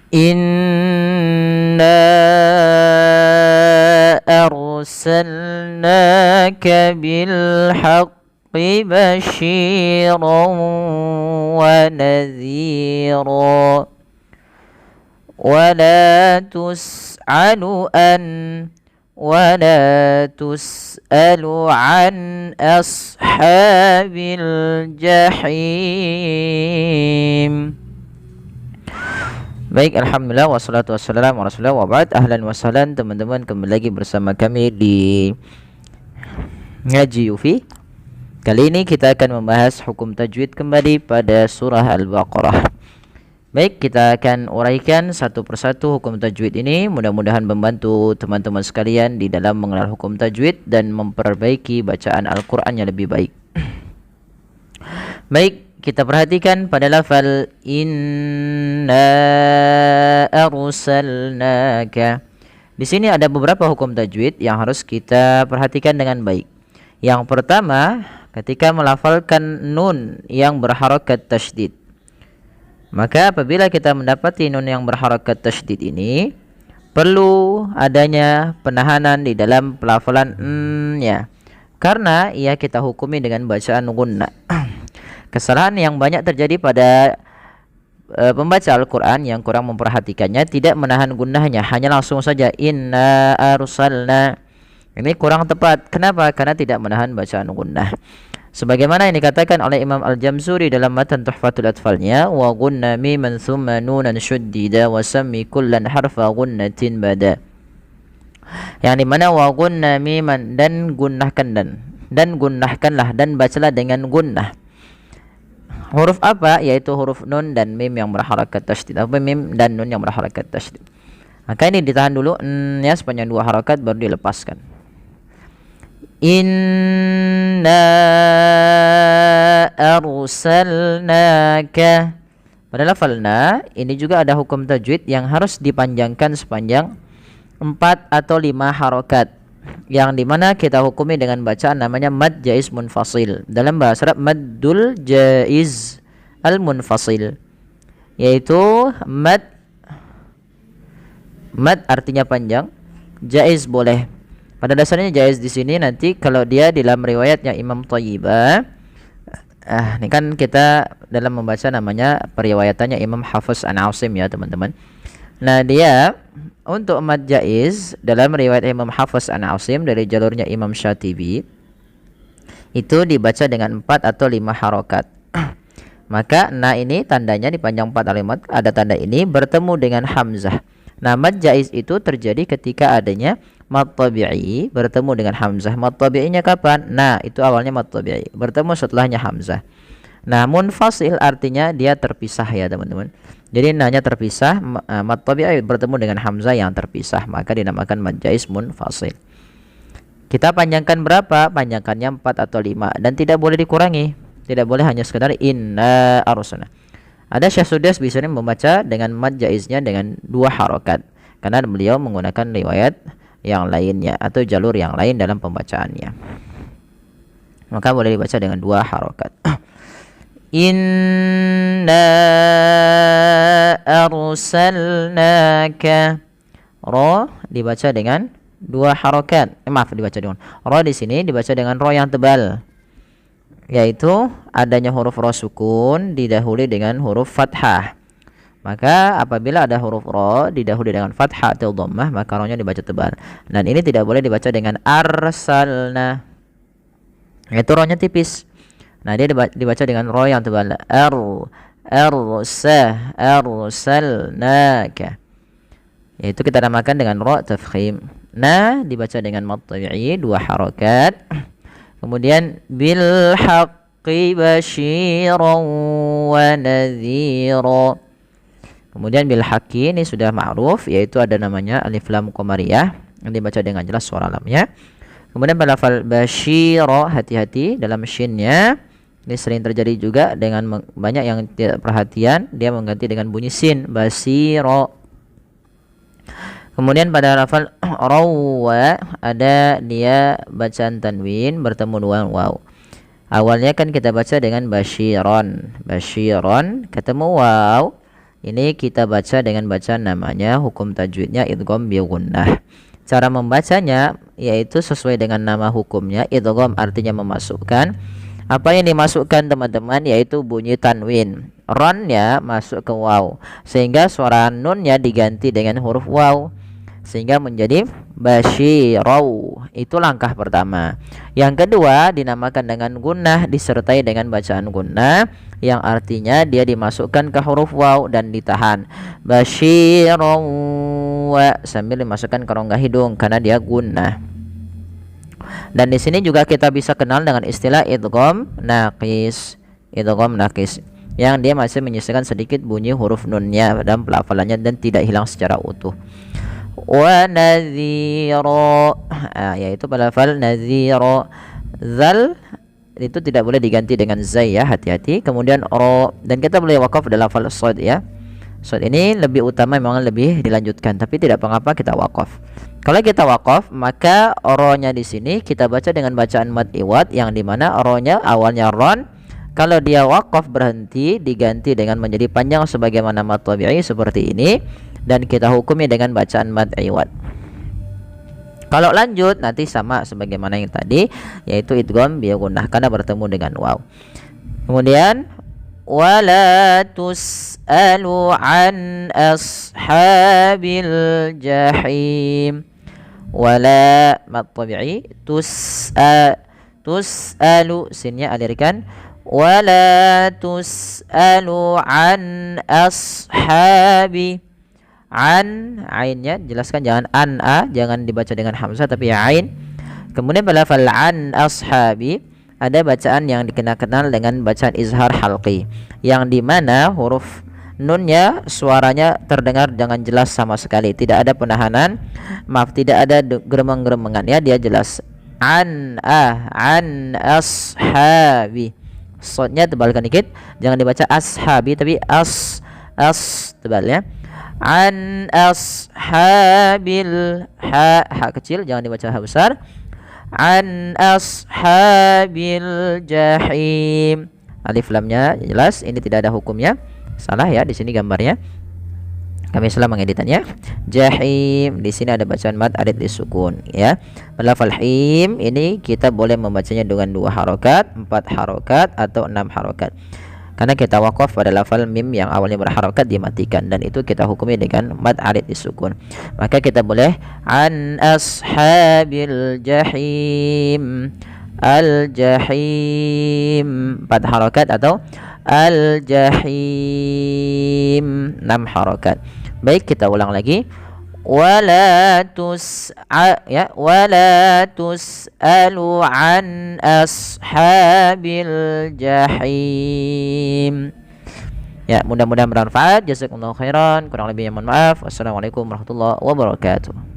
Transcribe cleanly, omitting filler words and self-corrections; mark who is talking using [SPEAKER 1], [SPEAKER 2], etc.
[SPEAKER 1] Inna arsalnaka bil haqqi basyiran wa nadhira ولا تسأل عن أصحاب الجحيم. Baik, alhamdulillah wassalatu wassalamu ala rasulillah wa ba'd. Ahlan wa sahlan teman-teman, kembali lagi bersama kami di Ngaji Yufi. Kali ini kita akan membahas hukum tajwid kembali pada surah Al-Baqarah. Baik, kita akan uraikan satu persatu hukum tajwid ini. Mudah-mudahan membantu teman-teman sekalian di dalam mengenal hukum tajwid dan memperbaiki bacaan Al-Quran yang lebih baik. Baik, kita perhatikan pada lafal inna arsalnaka. Di sini ada beberapa hukum tajwid yang harus kita perhatikan dengan baik. Yang pertama, ketika melafalkan nun yang berharakat tasydid, maka apabila kita mendapati nun yang berharakat tasydid ini, perlu adanya penahanan di dalam pelafalan n-nya, karena ia kita hukumi dengan bacaan gunnah. Kesalahan yang banyak terjadi pada pembaca Al-Quran yang kurang memperhatikannya, tidak menahan gunnahnya, hanya langsung saja inna arsalna. Ini kurang tepat. Kenapa? Karena tidak menahan bacaan gunnah. Sebagaimana yang dikatakan oleh Imam Al-Jamzuri dalam matan Tuhfatul Atfalnya, wa gunna miman thumma nunan syuddida wa sammi kullan harfa gunnatin bada. Yang dimana wa gunna miman, dan gunnahkan dan gunnahkanlah, dan bacalah dengan gunnah. Huruf apa? Yaitu huruf nun dan mim yang berharakat tasydid. Apa mim dan nun yang berharakat tasydid? Maka ini ditahan dulu n-nya sepanjang 2 harakat, baru dilepaskan. Inna arsalnaka. Pada lafalna ini juga ada hukum tajwid yang harus dipanjangkan sepanjang 4 atau 5 harokat, yang dimana kita hukumi dengan bacaan namanya mad jaiz munfasil. Dalam bahasa Arab maddul jaiz al munfasil, yaitu mad artinya panjang, jaiz boleh. Pada dasarnya jaiz di sini nanti kalau dia dalam riwayatnya Imam Thayyibah, ini kan kita dalam membaca namanya periwayatannya Imam Hafiz an Asim ya teman-teman. Nah, dia untuk mad jaiz dalam riwayat Imam Hafiz an Asim dari jalurnya Imam Syatibi itu dibaca dengan 4 atau 5 harokat. Maka nah ini tandanya dipanjang 4 kalimat, ada tanda ini bertemu dengan hamzah. Nah, mad jaiz itu terjadi ketika adanya mad tabi'i bertemu dengan hamzah. Mad tabi'inya kapan? Nah, itu awalnya mad tabi'i bertemu setelahnya hamzah. Nah, munfasil artinya dia terpisah ya teman-teman. Jadi nanya terpisah, mad tabi'i bertemu dengan hamzah yang terpisah, maka dinamakan mad jaiz munfasil. Kita panjangkan berapa? Panjangkannya 4 atau 5 dan tidak boleh dikurangi. Tidak boleh hanya sekedar inna arsalna. Ada Syekh Sudes bisa membaca dengan mad jaiznya dengan 2 harokat, karena beliau menggunakan riwayat yang lainnya atau jalur yang lain dalam pembacaannya. Maka boleh dibaca dengan 2 harokat. Inna arsalnaka. Ro dibaca dengan 2 harokat. Dibaca dengan ro di sini dibaca dengan ro yang tebal, yaitu adanya huruf ro sukun didahului dengan huruf fathah. Maka apabila ada huruf ro didahului dengan fathah atau dhammah, maka ro-nya dibaca tebal. Dan ini tidak boleh dibaca dengan arsalna, yaitu ro-nya tipis. Nah, dia dibaca dengan ro yang tebal. Arsalnaka, yaitu kita namakan dengan ro tafkhim. Nah, dibaca dengan mad tabi'i 2 harokat. Kemudian bil haqqi basyiran wa nadhira. Kemudian bil haqqi ini sudah ma'ruf, yaitu ada namanya alif lam qamariyah yang dibaca dengan jelas suara lamnya. Kemudian pada lafal basyira, hati-hati dalam shinnya. Ini sering terjadi juga dengan banyak yang tidak perhatian, dia mengganti dengan bunyi sin, basyira. Kemudian pada lafal rawa ada dia bacaan tanwin bertemu dengan waw. Awalnya kan kita baca dengan basyiron, ketemu waw, Ini kita baca dengan bacaan namanya hukum tajwidnya idgham bi gunnah. Cara membacanya yaitu sesuai dengan nama hukumnya. Idgham artinya memasukkan. Apa yang dimasukkan teman-teman yaitu bunyi tanwin. Ronnya masuk ke waw sehingga suara nunnya diganti dengan huruf waw sehingga menjadi basyirau. Itu langkah pertama. Yang kedua dinamakan dengan gunnah disertai dengan bacaan gunnah yang artinya dia dimasukkan ke huruf waw dan ditahan. Basyirau sambil dimasukkan ke rongga hidung karena dia gunnah. Dan di sini juga kita bisa kenal dengan istilah idgham naqis. Idgham naqis yang dia masih menyisakan sedikit bunyi huruf nunnya dalam pelafalannya dan tidak hilang secara utuh. Wa nadhira, yaitu pelafal nadhira. Zal itu tidak boleh diganti dengan zai ya, hati-hati. Kemudian ro, dan kita boleh wakaf dalam lafal shad ya. Shad ini lebih utama, memang lebih dilanjutkan, tapi tidak mengapa kita wakaf. Kalau kita wakaf, maka ro-nya di sini kita baca dengan bacaan mad iwad yang dimana ro-nya awalnya ron. Kalau dia wakaf berhenti diganti dengan menjadi panjang sebagaimana mad tabi'i seperti ini dan kita hukumi dengan bacaan mad iwad. Kalau lanjut nanti sama sebagaimana yang tadi yaitu idgham bi gunnah karena bertemu dengan waw. Kemudian wala tus'alu an ashabil jahim. Wala mad tabi'i tus'alu sinnya alirkan. Wala tus'alu an ashabi. An ainnya jelaskan jangan an a, jangan dibaca dengan hamzah tapi ain. Kemudian pada lafal an ashabi ada bacaan yang dikenal dengan bacaan izhar halqi yang dimana huruf nunnya suaranya terdengar dengan jelas sama sekali, tidak ada penahanan, tidak ada geremeng-geremengan ya, dia jelas an ashabi. Shadnya tebalkan dikit, jangan dibaca ashabi tapi as tebal ya. An ashabil ha kecil, jangan dibaca ha besar. An ashabil jahim. Alif lamnya jelas, ini tidak ada hukumnya. Salah ya di sini gambarnya. Kami salah mengeditannya. Jahim di sini ada bacaan mad arid disukun ya. Lafal him ini kita boleh membacanya dengan 2 harokat, 4 harokat atau 6 harokat. Karena kita wakaf pada lafal mim yang awalnya berharokat dimatikan dan itu kita hukumi dengan mad arid disukun. Maka kita boleh an ashabil jahim. Al jahim 4 harokat atau al jahim 6 harokat. Baik, kita ulang lagi. Wala tus'alu an ashabil jahim. Ya, mudah-mudahan bermanfaat. Jazakumullahu khairan. Kurang lebihnya mohon maaf. Wassalamualaikum warahmatullahi wabarakatuh.